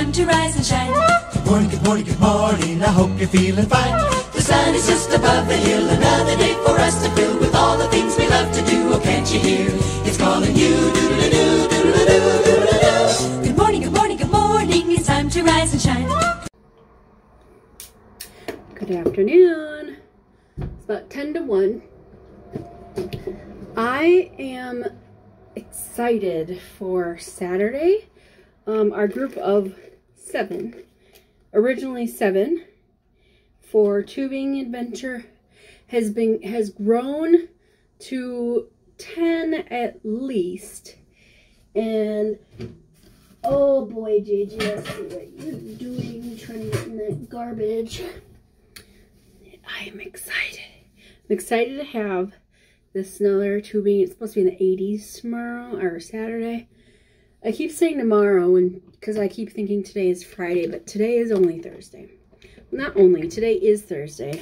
time to rise and shine. Good morning, good morning, good morning, I hope you're feeling fine. The sun is just above the hill, another day for us to fill with all the things we love to do. Oh, can't you hear? It's calling you, doodle-doo, doodle-doo, doodle-doo. Good morning, good morning, good morning, it's time to rise and shine. Good afternoon. It's about 10 to 1. I am excited for Saturday. Our group of 7, originally 7, for tubing adventure has grown to 10 at least. And oh boy, JJ, let's see what you're doing, trying to get in that garbage. I am excited. I'm excited to have this another tubing. It's supposed to be in the 80s tomorrow or Saturday. I keep saying tomorrow because I keep thinking today is Friday, but today is only Thursday. Not only, today is Thursday.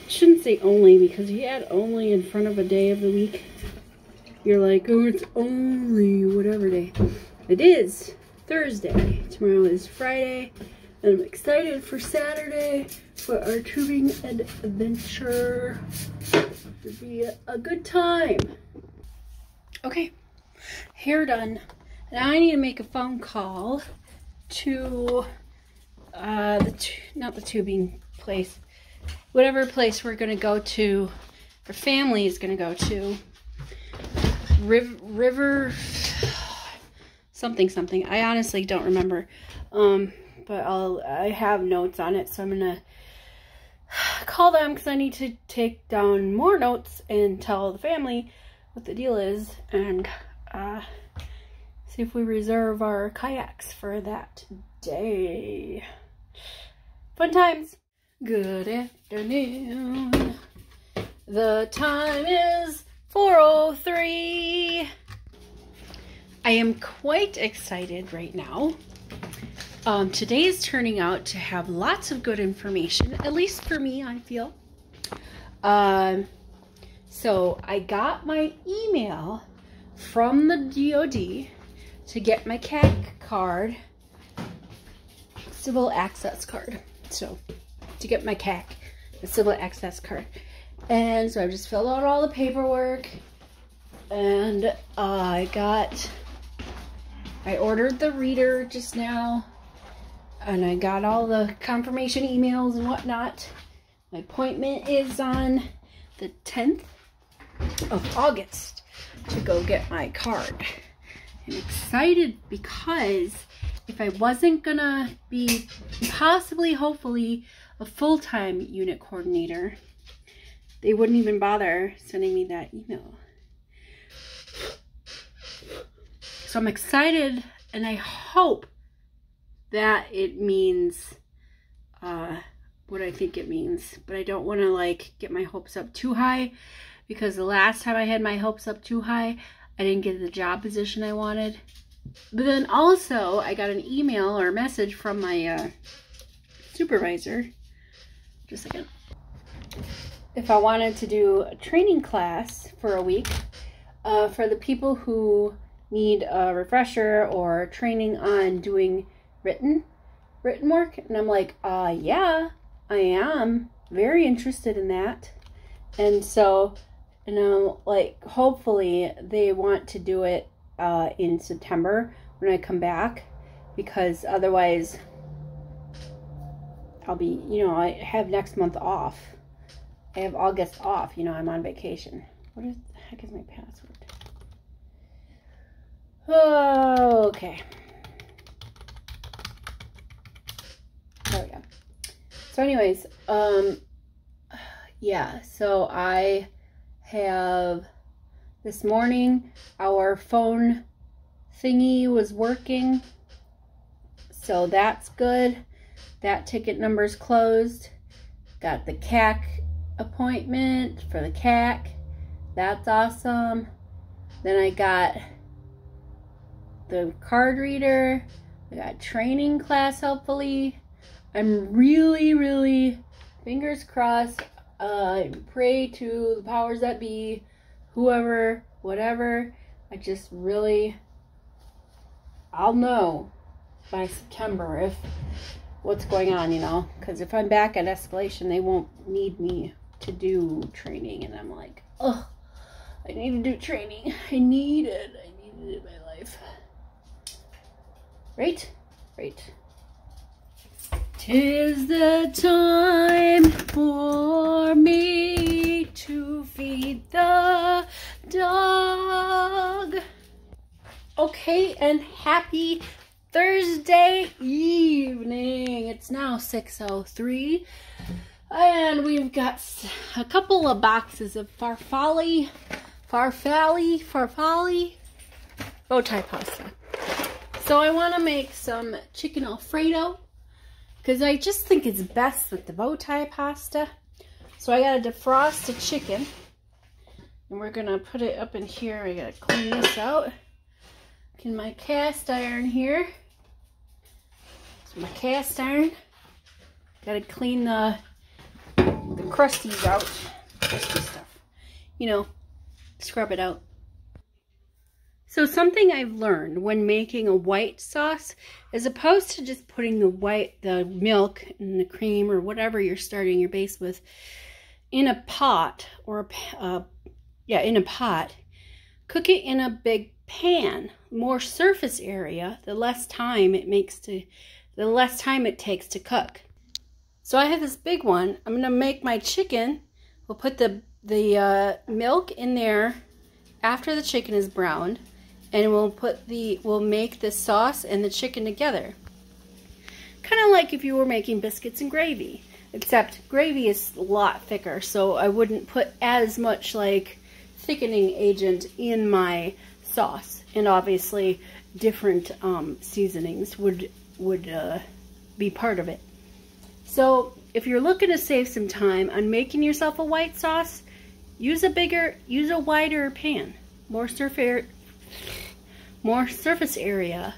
Shouldn't say only, because if you add only in front of a day of the week, you're like, oh, it's only whatever day. It is Thursday. Tomorrow is Friday. And I'm excited for Saturday for our tubing adventure. It'll be a good time. Okay, hair done. Now I need to make a phone call to not the tubing place, whatever place we're gonna go to. Our family is gonna go to. River something. I honestly don't remember. But I have notes on it, so I'm gonna call them because I need to take down more notes and tell the family what the deal is, and see if we reserve our kayaks for that day. Fun times. Good afternoon. The time is 4:03. I am quite excited right now. Today is turning out to have lots of good information, at least for me, I feel. So I got my email from the DOD to get my CAC card, civil access card. So to get my CAC, the civil access card. And so I just filled out all the paperwork, and I ordered the reader just now. And I got all the confirmation emails and whatnot. My appointment is on the 10th of August to go get my card. I'm excited because if I wasn't gonna be possibly, hopefully, a full-time unit coordinator, they wouldn't even bother sending me that email. So I'm excited, and I hope that it means what I think it means, but I don't want to like get my hopes up too high, because the last time I had my hopes up too high, I didn't get the job position I wanted. But then also I got an email or a message from my supervisor, just a second, if I wanted to do a training class for a week for the people who need a refresher or training on doing written work. And I'm like, yeah, I am very interested in that. And so, and I'm like, hopefully they want to do it in September when I come back, because otherwise I'll be, I have next month off. I have August off, I'm on vacation. What the heck is my password? Oh, okay. There we go. So anyways, yeah, so I have, this morning, our phone thingy was working, so that's good. That ticket number's closed. Got the CAC appointment for the CAC. That's awesome. Then I got the card reader. I got training class, hopefully. I'm really, fingers crossed. Pray to the powers that be, whoever, whatever. I just really, I'll know by September if what's going on, you know, because if I'm back at escalation, they won't need me to do training, and I'm like, oh, I need to do training. I need it in my life. Right? Right. 'Tis the time for me to feed the dog. Okay, and happy Thursday evening. It's now 6:03, and we've got a couple of boxes of farfalle bow tie pasta. So I want to make some chicken alfredo, because I just think it's best with the bow tie pasta. So I got to defrost the chicken, and we're going to put it up in here. I got to clean this out. In my cast iron here. So my cast iron. Got to clean the crusties out. Crusty stuff. You know, scrub it out. So something I've learned when making a white sauce, as opposed to just putting the milk and the cream or whatever you're starting your base with in a pot, or in a pot, cook it in a big pan. More surface area, the less time it takes to cook. So I have this big one. I'm gonna make my chicken. We'll put the milk in there after the chicken is browned, and we'll make the sauce and the chicken together. Kind of like if you were making biscuits and gravy, except gravy is a lot thicker, so I wouldn't put as much like thickening agent in my sauce. And obviously different seasonings would be part of it. So if you're looking to save some time on making yourself a white sauce, use a wider pan. More surface area,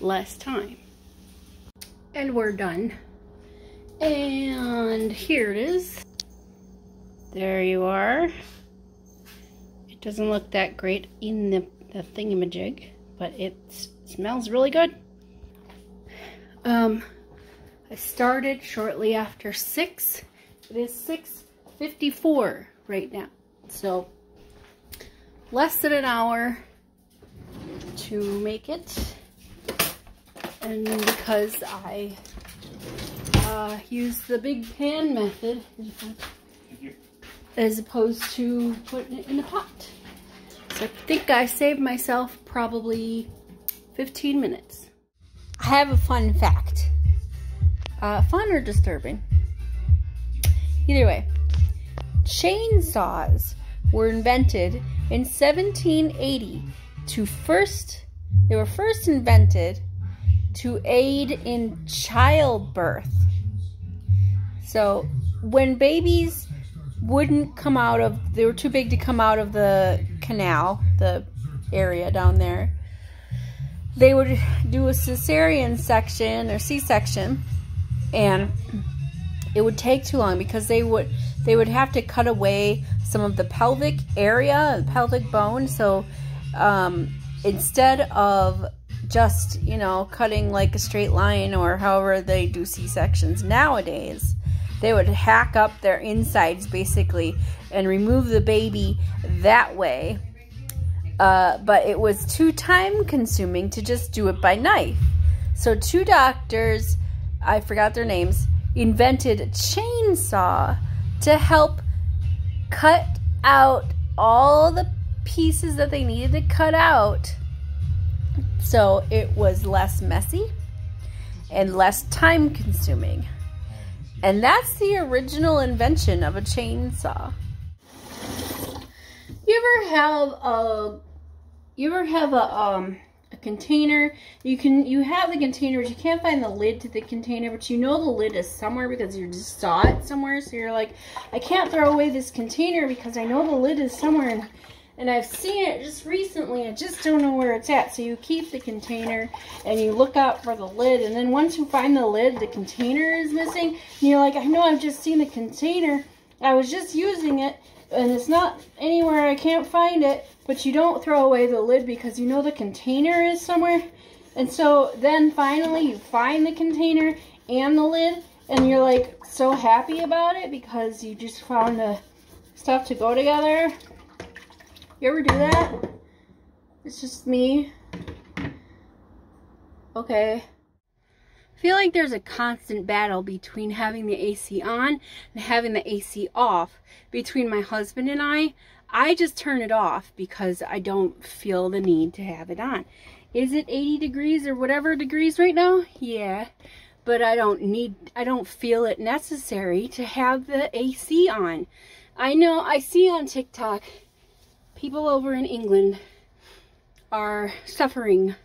less time. And we're done. And here it is. There you are. It doesn't look that great in the thingamajig, but it smells really good. I started shortly after 6. It is 6:54 right now, so less than an hour to make it. And because I use the big pan method as opposed to putting it in a pot. So I think I saved myself probably 15 minutes. I have a fun fact. Fun or disturbing? Either way. Chainsaws were invented in 1780 they were first invented to aid in childbirth. So when babies wouldn't come out of, they were too big to come out of the canal, the area down there, they would do a cesarean section or C-section, and it would take too long because they would have to cut away some of the pelvic area, the pelvic bone. So instead of just, you know, cutting like a straight line or however they do C-sections nowadays, they would hack up their insides basically and remove the baby that way. But it was too time consuming to just do it by knife. So 2 doctors, I forgot their names, invented a chainsaw to help cut out all the pieces that they needed to cut out, so it was less messy and less time consuming. And that's the original invention of a chainsaw. You ever have a container? You have the container, but you can't find the lid to the container, but you know the lid is somewhere because you just saw it somewhere. So you're like, I can't throw away this container because I know the lid is somewhere, and I've seen it just recently. I just don't know where it's at. So you keep the container and you look out for the lid, and then once you find the lid, the container is missing, and you're like, I know I've just seen the container. I was just using it, and it's not anywhere. I can't find it. But you don't throw away the lid because you know the container is somewhere. And so then finally you find the container and the lid, and you're like so happy about it because you just found the stuff to go together. You ever do that? It's just me. Okay. I feel like there's a constant battle between having the AC on and having the AC off between my husband and I. I just turn it off because I don't feel the need to have it on. Is it 80 degrees or whatever degrees right now? Yeah. But I don't feel it necessary to have the AC on. I know, I see on TikTok, people over in England are suffering,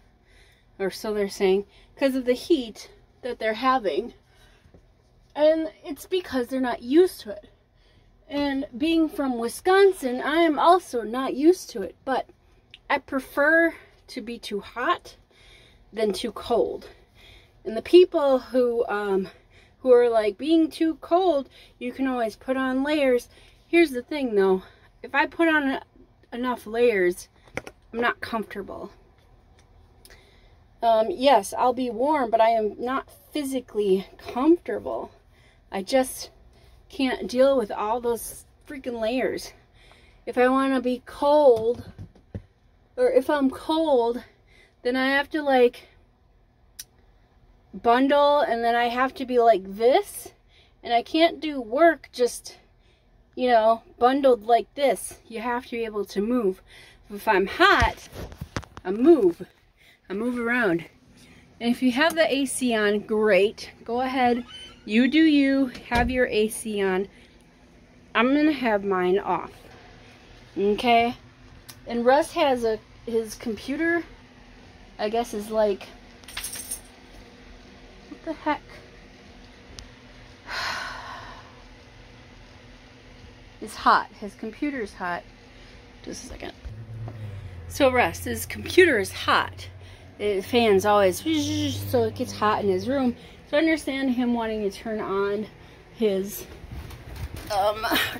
or so they're saying, because of the heat that they're having. And it's because they're not used to it. And being from Wisconsin, I am also not used to it. But I prefer to be too hot than too cold. And the people who are like, being too cold, you can always put on layers. Here's the thing though, if I put on enough layers, I'm not comfortable. Yes, I'll be warm, but I am not physically comfortable. I just can't deal with all those freaking layers. If I want to be cold, or if I'm cold, then I have to like bundle, and then I have to be like this, and I can't do work just, you know, bundled like this. You have to be able to move. If I'm hot, I move around. And if you have the AC on, great, go ahead, you do you, have your AC on. I'm gonna have mine off, okay? And Russ has his computer, I guess, is like, what the heck? It's hot. His computer's hot. Just a second. So Russ, his computer is hot. The fan's always, so it gets hot in his room. So I understand him wanting to turn on his,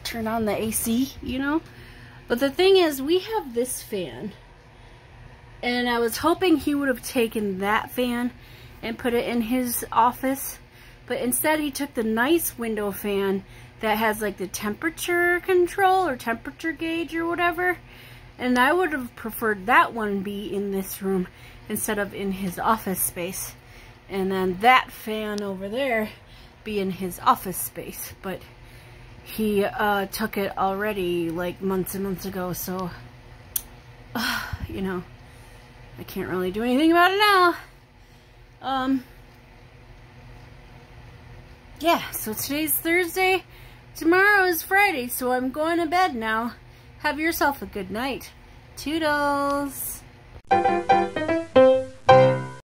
turn on the AC, you know? But the thing is, we have this fan. And I was hoping he would have taken that fan and put it in his office. But instead he took the nice window fan that has like the temperature control or temperature gauge or whatever. And I would have preferred that one be in this room instead of in his office space. And then that fan over there be in his office space. But he took it already like months and months ago, so you know, I can't really do anything about it now. Yeah, so today's Thursday, tomorrow is Friday, so I'm going to bed now. Have yourself a good night. Toodles!